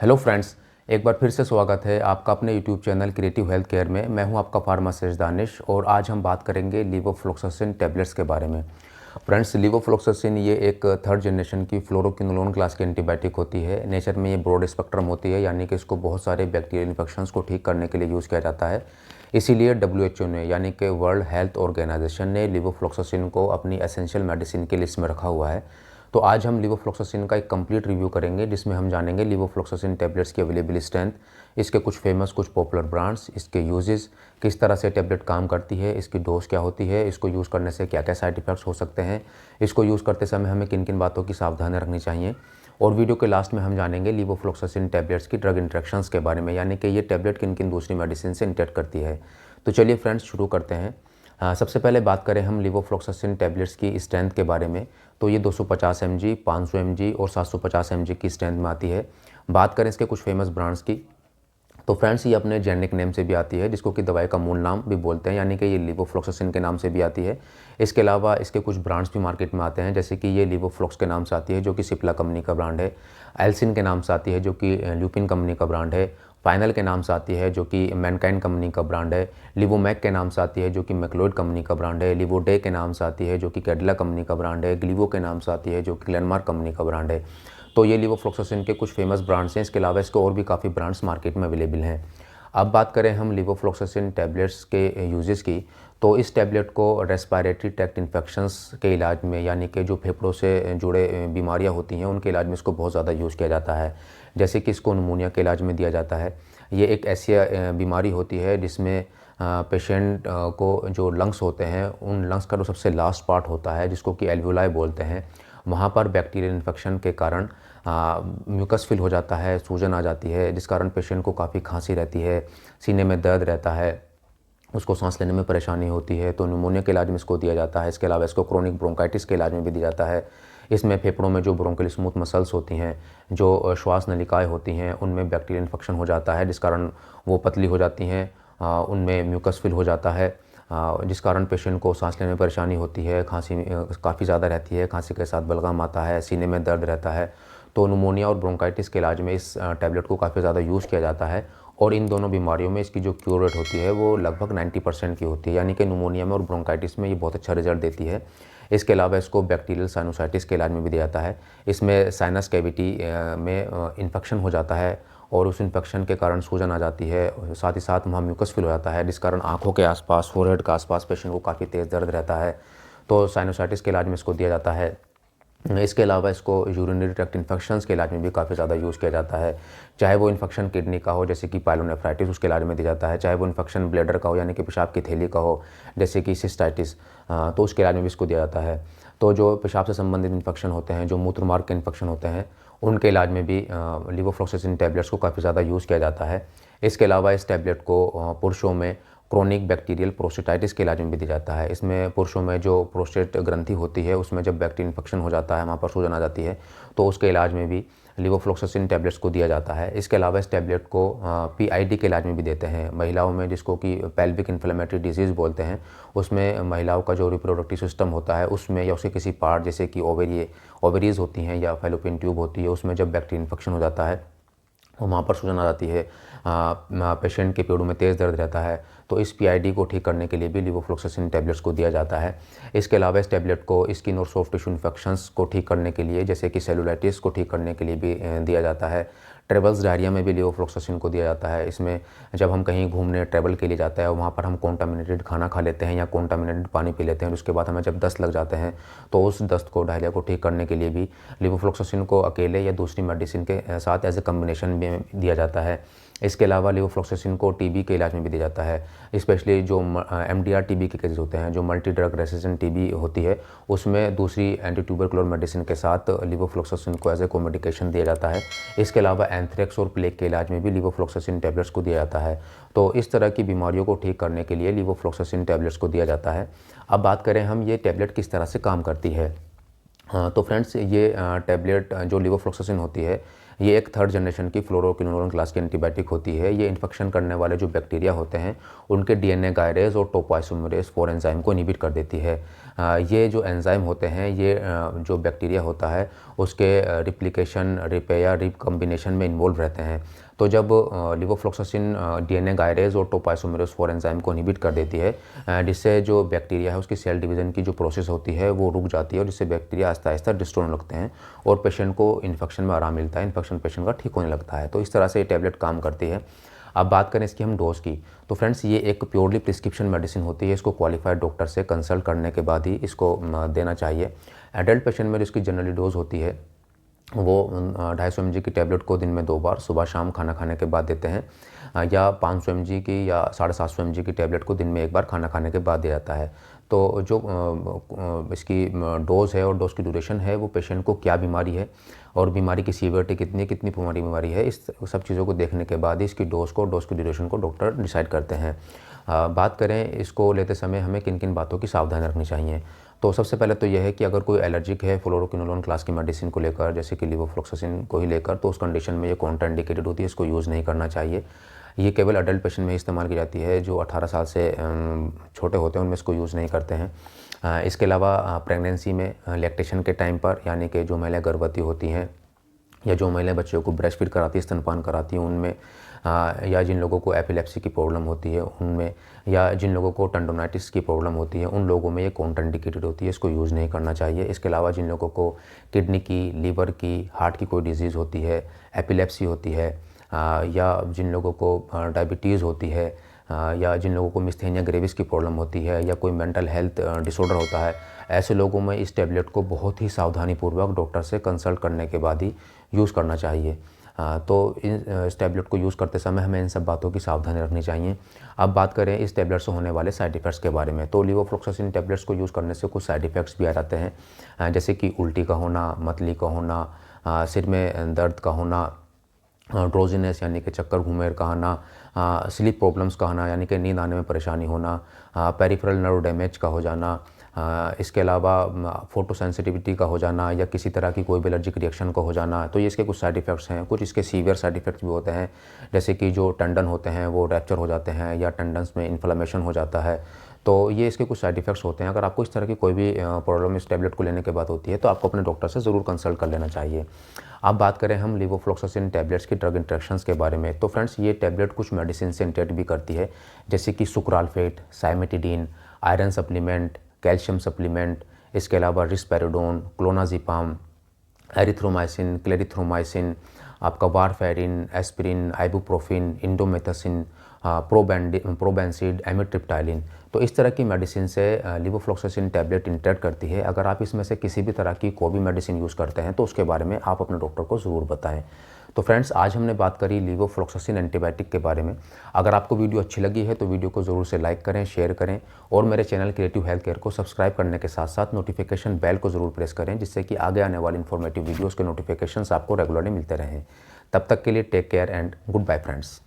Hello friends, एक बार फिर से स्वागत है आपका अपने YouTube channel creative health care में। मैं हूं आपका फार्मासिस्ट दानिश और आज हम बात करेंगे लीवोफ्लोक्सासिन टैबलेट्स के बारे में। फ्रेंड्स, लीवोफ्लोक्सासिन ये एक थर्ड जनरेशन की फ्लोरोक्विनोलोन क्लास की एंटीबायोटिक होती है। नेचर में ये ब्रॉड स्पेक्ट्रम होती है, यानी कि इसको बहुत सारे बैक्टीरियल इन्फेक्शंस को ठीक करने के लिए यूज़ किया जाता है। इसीलिए डब्ल्यूएचओ ने, यानी कि वर्ल्ड हेल्थ ऑर्गेनाइजेशन ने लीवोफ्लोक्सासिन को अपनी एसेंशियल मेडिसिन की लिस्ट में रखा हुआ है। तो आज हम लीवोफ्लोक्सासिन का एक कंप्लीट रिव्यू करेंगे, जिसमें हम जानेंगे लीवोफ्लोक्सासिन टैबलेट्स की अवेलेबल स्ट्रेंथ, इसके कुछ फेमस कुछ पॉपुलर ब्रांड्स, इसके यूजेस, किस तरह से टैबलेट काम करती है, इसकी डोज क्या होती है, इसको यूज़ करने से क्या क्या साइड इफ़ेक्ट्स हो सकते हैं, इसको यूज़ करते समय हमें किन किन बातों की सावधानी रखनी चाहिए। और वीडियो के लास्ट में हम जानेंगे लीवोफ्लोक्सासिन टैबलेट्स की ड्रग इंटरेक्शंस के बारे में, यानी कि ये टैबलेट किन किन दूसरी मेडिसिन से इंटरेक्ट करती है। तो चलिए फ्रेंड्स, शुरू करते हैं। सबसे पहले बात करें हम लीवोफ्लोक्सासिन टैबलेट्स की स्ट्रेंथ के बारे में, तो ये 250 mg, 500 mg और 750 mg की स्ट्रेंथ में आती है। बात करें इसके कुछ फेमस ब्रांड्स की, तो फ्रेंड्स ये अपने जेनेरिक नेम से भी आती है, जिसको कि दवाई का मूल नाम भी बोलते हैं, यानी कि ये लीवोफ्लोक्सासिन के नाम से भी आती है। इसके अलावा इसके कुछ ब्रांड्स भी मार्केट में आते हैं, जैसे कि ये लीवोफ्लोक्स के नाम से आती है, जो कि सिप्ला कंपनी का ब्रांड है। एल्सिन के नाम से आती है, जो कि ल्यूपिन कंपनी का ब्रांड है। फाइनल के नाम से आती है, जो कि मैनकाइंड कंपनी का ब्रांड है। लिवोमैक के नाम से आती है, जो कि मैक्लोइड कंपनी का ब्रांड है। लिवोडे के नाम से आती है, जो कि कैडिला कंपनी का ब्रांड है। ग्लीवो के नाम से आती है, जो कि ग्लेनमार्क कंपनी का ब्रांड है। तो ये लीवोफ्लोक्सासिन के कुछ फेमस ब्रांड्स हैं। इसके अलावा इसके और भी काफ़ी ब्रांड्स मार्केट में अवेलेबल हैं। अब बात करें हम लीवोफ्लोक्सासिन टैबलेट्स के यूजेस की, तो इस टैबलेट को रेस्पिरेटरी ट्रैक्ट इन्फेक्शंस के इलाज में, यानी कि जो फेफड़ों से जुड़े बीमारियां होती हैं उनके इलाज में इसको बहुत ज़्यादा यूज़ किया जाता है। जैसे कि इसको निमोनिया के इलाज में दिया जाता है। ये एक ऐसी बीमारी होती है जिसमें पेशेंट को जो लंग्स होते हैं, उन लंग्स का जो सबसे लास्ट पार्ट होता है, जिसको कि एल्वियोलाई बोलते हैं, वहाँ पर बैक्टीरियल इन्फेक्शन के कारण म्यूकस फिल हो जाता है, सूजन आ जाती है, जिस कारण पेशेंट को काफ़ी खांसी रहती है, सीने में दर्द रहता है, उसको सांस लेने में परेशानी होती है। तो निमोनिया के इलाज में इसको दिया जाता है। इसके अलावा इसको क्रोनिक ब्रोंकाइटिस के इलाज में भी दिया जाता है। इसमें फेफड़ों में जो ब्रोंकियल स्मूथ मसल्स होती हैं, जो श्वास नलिकाएँ होती हैं, उनमें बैक्टीरियल इन्फेक्शन हो जाता है, जिस कारण वो पतली हो जाती हैं, उनमें म्यूकस फिल हो जाता है, जिस कारण पेशेंट को सांस लेने में परेशानी होती है, खांसी काफ़ी ज़्यादा रहती है, खांसी के साथ बलगम आता है, सीने में दर्द रहता है। तो निमोनिया और ब्रोंकाइटिस के इलाज में इस टैबलेट को काफ़ी ज़्यादा यूज़ किया जाता है। और इन दोनों बीमारियों में इसकी जो क्योर रेट होती है वो लगभग 90% की होती है, यानी कि निमोनिया में और ब्रोंकाइटिस में ये बहुत अच्छा रिजल्ट देती है। इसके अलावा इसको बैक्टीरियल साइनोसाइटिस के इलाज में भी दिया जाता है। इसमें साइनस कैविटी में इन्फेक्शन हो जाता है और उस इन्फेक्शन के कारण सूजन आ जाती है, साथ ही साथ वहाँ म्यूकस फिल हो जाता है, जिस कारण आँखों के आसपास, फोरहेड के आसपास पेशेंट को काफ़ी तेज़ दर्द रहता है। तो साइनोसाइटिस के इलाज में इसको दिया जाता है। इसके अलावा इसको यूरिनरी ट्रैक्ट इन्फेक्शंस के इलाज में भी काफ़ी ज़्यादा यूज़ किया जाता है। चाहे वो इन्फेक्शन किडनी का हो, जैसे कि पाइलोनेफ्राइटिस, उसके इलाज में दिया जाता है। चाहे वो इन्फेक्शन ब्लैडर का हो, यानी कि पेशाब की थैली का हो, जैसे कि सिस्टाइटिस, तो उसके इलाज में भी इसको दिया जाता है। तो जो पेशाब से संबंधित इन्फेक्शन होते हैं, जो मूत्र मार्ग के इन्फेक्शन होते हैं, उनके इलाज में भी लीवोफ्लोक्सासिन टैबलेट्स को काफ़ी ज़्यादा यूज़ किया जाता है। इसके अलावा इस टैबलेट को पुरुषों में क्रोनिक बैक्टीरियल प्रोस्टेटाइटिस के इलाज में भी दिया जाता है। इसमें पुरुषों में जो प्रोस्टेट ग्रंथि होती है, उसमें जब बैक्टीरियल इन्फेक्शन हो जाता है, वहाँ पर सूजन आ जाती है, तो उसके इलाज में भी लीवोफ्लोक्सासिन टैबलेट्स को दिया जाता है। इसके अलावा इस टैबलेट को पीआईडी के इलाज में भी देते हैं। महिलाओं में, जिसको कि पेल्विक इन्फ्लेमेटरी डिजीज़ बोलते हैं, उसमें महिलाओं का जो रिप्रोडक्टिव सिस्टम होता है उसमें, या उसके किसी पार्ट, जैसे कि ओवेरीज होती हैं या फैलोपियन ट्यूब होती है, उसमें जब बैक्टीरियल इन्फेक्शन हो जाता है, वहाँ पर सूजन आ जाती है, पेशेंट के पेड़ों में तेज़ दर्द रहता है, तो इस पीआईडी को ठीक करने के लिए भी लीवोफ्लोक्सासिन टैबलेट्स को दिया जाता है। इसके अलावा इस टैबलेट को स्किन और सॉफ्ट टिश्यू इन्फेक्शंस को ठीक करने के लिए, जैसे कि सेलुलाइटिस को ठीक करने के लिए भी दिया जाता है। ट्रेवल्स डायरिया में भी लीवोफ्लोक्सासिन को दिया जाता है। इसमें जब हम कहीं घूमने ट्रैवल के लिए जाते हैं, वहाँ पर हम कॉन्टामिनेटेड खाना खा लेते हैं या कॉन्टामिनेटेड पानी पी लेते हैं, उसके बाद हमें जब दस्त लग जाते हैं, तो उस दस्त को, डायरिया को ठीक करने के लिए भी लीवोफ्लोक्सासिन को अकेले या दूसरी मेडिसिन के साथ एज ए कम्बिनेशन में दिया जाता है। इसके अलावा लीवोफ्लोक्सासिन को टीबी के इलाज में भी दिया जाता है। स्पेशली जो एमडीआर टीबी के केसेस होते हैं, जो मल्टी ड्रग रेसिस्टेंट टीबी होती है, उसमें दूसरी एंटी ट्यूबरकुलर मेडिसिन के साथ लीवोफ्लोक्सासिन को एज ए कोमेडिकेशन दिया जाता है। इसके अलावा एंथ्रेक्स और प्लेग के इलाज में भी लीवोफ्लोक्सासिन टैबलेट्स को दिया जाता है। तो इस तरह की बीमारियों को ठीक करने के लिए लीवोफ्लोक्सासिन टैबलेट्स को दिया जाता है। अब बात करें हम, ये टैबलेट किस तरह से काम करती है। हाँ, तो फ्रेंड्स, ये टैबलेट जो लीवोफ्लोक्सासिन होती है, ये एक थर्ड जनरेशन की फ्लोरोक्विनोलोन क्लास की एंटीबायोटिक होती है। ये इन्फेक्शन करने वाले जो बैक्टीरिया होते हैं उनके डीएनए गायरेज और टोपोआइसोमरेज 4 एंजाइम को इनहिबिट कर देती है। ये जो एंजाइम होते हैं ये जो बैक्टीरिया होता है उसके रिप्लिकेशन, रिपेयर, रिकम्बिनेशन में इन्वॉल्व रहते हैं। तो जब लिवोफ्लोक्सासिन डीएनए गायरेज और टोपोआइसोमरेज 4 एंजाइम को इनहिबिट कर देती है, जिससे जो बैक्टीरिया है उसकी सेल डिवीज़न की जो प्रोसेस होती है वो रुक जाती है और जिससे बैक्टीरिया आहिस्ता आहिस्ता डिस्ट्रॉय होने लगते हैं और पेशेंट को इन्फेक्शन में आराम मिलता है, इन्फेक्शन पेशेंट का ठीक होने लगता है। तो इस तरह से ये टैबलेट काम करती है। अब बात करें इसकी हम डोज़ की, तो फ्रेंड्स ये एक प्योरली प्रिस्क्रिप्शन मेडिसिन होती है। इसको क्वालिफाइड डॉक्टर से कंसल्ट करने के बाद ही इसको देना चाहिए। एडल्ट पेशेंट में इसकी जनरली डोज़ होती है वो 250 mg की टैबलेट को दिन में 2 बार सुबह शाम खाना खाने के बाद देते हैं, या 500 mg की या 750 mg की टैबलेट को दिन में 1 बार खाना खाने के बाद दिया जाता है। तो जो इसकी डोज़ है और डोज़ की ड्यूरेशन है वो पेशेंट को क्या बीमारी है और बीमारी की सीवियरिटी कितनी कितनी बीमारी है, इस सब चीज़ों को देखने के बाद ही इसकी डोज़ की ड्यूरेशन को डॉक्टर डिसाइड करते हैं। बात करें इसको लेते समय हमें किन किन बातों की सावधानी रखनी चाहिए, तो सबसे पहले तो यह है कि अगर कोई एलर्जिक है फ्लोरोक्विनोलोन क्लास की मेडिसिन को लेकर, जैसे कि लिवोफ्लोक्सासिन को ही लेकर, तो उस कंडीशन में ये कॉन्ट्राइंडिकेटेड होती है, इसको यूज़ नहीं करना चाहिए। ये केवल अडल्ट पेशेंट में इस्तेमाल की जाती है, जो 18 साल से छोटे होते हैं उनमें इसको यूज़ नहीं करते हैं। इसके अलावा प्रेगनेंसी में लैक्टेशन के टाइम पर, यानी कि जो महिलाएं गर्भवती होती हैं या जो महिलाएं बच्चों को ब्रेस्ट फीड कराती है, स्तनपान कराती हैं, उनमें या जिन लोगों को एपिलेप्सी की प्रॉब्लम होती है उनमें, या जिन लोगों को टेंडोनाइटिस की प्रॉब्लम होती है उन लोगों में ये कॉन्ट्राइंडिकेटेड होती है, इसको यूज़ नहीं करना चाहिए। इसके अलावा जिन लोगों को किडनी की, लीवर की, हार्ट की कोई डिजीज़ होती है, एपिलेप्सी होती है, या जिन लोगों को डायबिटीज़ होती है, या जिन लोगों को मिस्थेनिया ग्रेविस की प्रॉब्लम होती है, या कोई मेंटल हेल्थ डिसऑर्डर होता है, ऐसे लोगों में इस टैबलेट को बहुत ही सावधानीपूर्वक डॉक्टर से कंसल्ट करने के बाद ही यूज़ करना चाहिए। तो इस टैबलेट को यूज़ करते समय हमें इन सब बातों की सावधानी रखनी चाहिए। अब बात करें इस टैबलेट से होने वाले साइड इफ़ेक्ट्स के बारे में, तो लिवोफ्लोक्सासिन टैबलेट्स को यूज़ करने से कुछ साइड इफ़ेक्ट्स भी आ जाते हैं, जैसे कि उल्टी का होना, मतली का होना, सिर में दर्द का होना, ड्रोजीनेस यानी कि चक्कर घूमेर का आना, स्लीप प्रॉब्लम्स का आना यानी कि नींद आने में परेशानी होना, पेरिफेरल नर्व डैमेज का हो जाना, इसके अलावा फोटो सेंसिटिविटी का हो जाना, या किसी तरह की कोई भी एलर्जिक रिएक्शन का हो जाना। तो ये इसके कुछ साइड इफ़ेक्ट्स हैं। कुछ इसके सीवियर साइड इफ़ेक्ट्स भी होते हैं, जैसे कि जो टेंडन होते हैं वो रैप्चर हो जाते हैं या टेंडन्स में इन्फ्लेमेशन हो जाता है। तो ये इसके कुछ साइड इफ़ेक्ट्स होते हैं। अगर आपको इस तरह की कोई भी प्रॉब्लम इस टैबलेट को लेने के बाद होती है तो आपको अपने डॉक्टर से ज़रूर कंसल्ट कर लेना चाहिए। अब बात करें हम लिवोफ्लोक्सासिन टैबलेट्स की ड्रग इंटरेक्शंस के बारे में, तो फ्रेंड्स ये टैबलेट कुछ मेडिसिन से इंटरेक्ट भी करती है, जैसे कि sucralfate, cimetidine, iron supplement, calcium supplement, इसके अलावा रिस्पेरिडोन, क्लोनाजिपाम, एरिथ्रोमाइसिन, क्लेरिथ्रोमाइसिन, आपका warfarin, aspirin, ibuprofen, indomethacin, probenecid, amitriptyline. तो इस तरह की मेडिसिन से लिवोफ्लोक्सासिन टैबलेट इंटरेक्ट करती है। अगर आप इसमें से किसी भी तरह की कोई भी मेडिसिन यूज़ करते हैं तो उसके बारे में आप अपने डॉक्टर को ज़रूर बताएं। तो फ्रेंड्स आज हमने बात करी लिवोफ्लोक्सासिन एंटीबायोटिक के बारे में। अगर आपको वीडियो अच्छी लगी है तो वीडियो को ज़रूर से लाइक करें, शेयर करें और मेरे चैनल क्रिएटिव हेल्थ केयर को सब्सक्राइब करने के साथ साथ नोटिफिकेशन बेल को ज़रूर प्रेस करें, जिससे कि आगे आने वाली इन्फॉर्मेटिव वीडियोज़ के नोटिफिकेशंस आपको रेगुलरली मिलते रहें। तब तक के लिए take care and good bye friends.